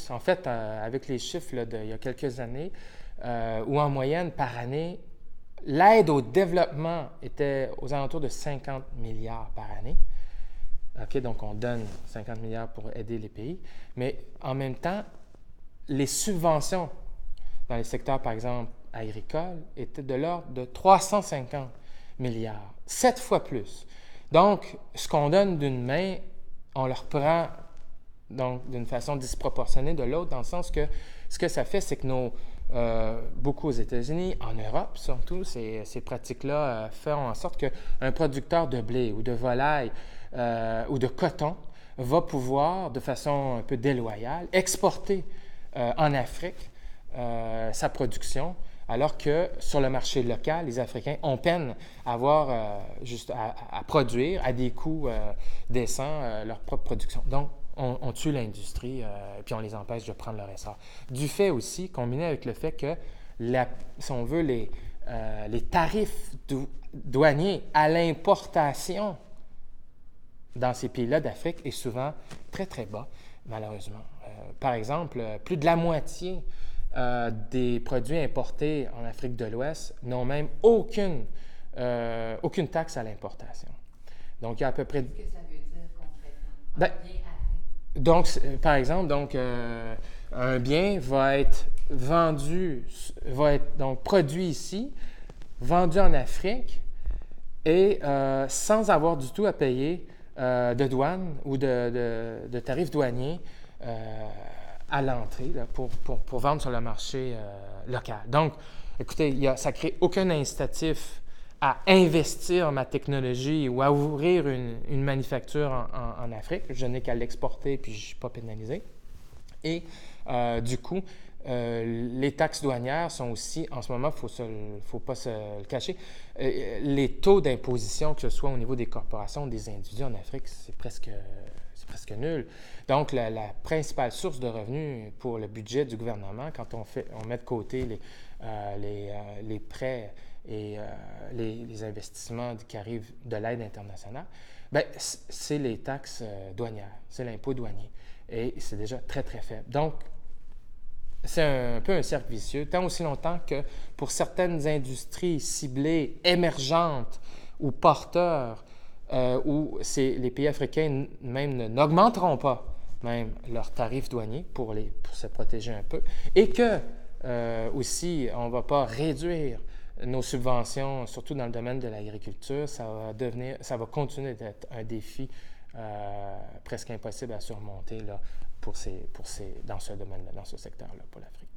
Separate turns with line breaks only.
En fait, avec les chiffres là, d'il y a quelques années, où en moyenne, par année, l'aide au développement était aux alentours de 50 milliards par année. OK, donc on donne 50 milliards pour aider les pays, mais en même temps, les subventions dans les secteurs, par exemple, agricoles, étaient de l'ordre de 350 milliards, 7 fois plus. Donc, ce qu'on donne d'une main, on le reprend donc d'une façon disproportionnée de l'autre, dans le sens que ce que ça fait, c'est que beaucoup aux États-Unis, en Europe surtout, ces pratiques-là font en sorte qu'un producteur de blé ou de volaille ou de coton va pouvoir, de façon un peu déloyale, exporter en Afrique sa production, alors que sur le marché local, les Africains ont peine à à produire à des coûts décents leur propre production. Donc, on tue l'industrie et puis on les empêche de prendre leur essor. Du fait aussi, combiné avec le fait que, si on veut, les tarifs douaniers à l'importation dans ces pays-là d'Afrique est souvent très, très bas, malheureusement. Par exemple, plus de la moitié des produits importés en Afrique de l'Ouest n'ont même aucune taxe à l'importation. Donc, il y a à peu près...
Qu'est-ce que ça veut dire concrètement?
Ben, donc, par exemple, un bien va être donc produit ici, vendu en Afrique et sans avoir du tout à payer de douane ou de tarifs douaniers à l'entrée là, pour vendre sur le marché local. Donc, écoutez, ça ne crée aucun incitatif à investir ma technologie ou à ouvrir une manufacture en Afrique. Je n'ai qu'à l'exporter puis je ne suis pas pénalisé. Et du coup, les taxes douanières sont aussi, en ce moment, il ne faut pas se le cacher, les taux d'imposition, que ce soit au niveau des corporations ou des individus en Afrique, c'est presque nul. Donc, la principale source de revenus pour le budget du gouvernement, quand on met de côté les prêts et les investissements qui arrivent de l'aide internationale, bien, c'est les taxes douanières, c'est l'impôt douanier. Et c'est déjà très, très faible. Donc, c'est un peu un cercle vicieux, tant aussi longtemps que pour certaines industries ciblées, émergentes ou porteurs, où les pays africains même n'augmenteront pas même leurs tarifs douaniers pour se protéger un peu, et que aussi on ne va pas réduire nos subventions, surtout dans le domaine de l'agriculture, ça va continuer d'être un défi presque impossible à surmonter là, dans ce domaine-là, dans ce secteur-là pour l'Afrique.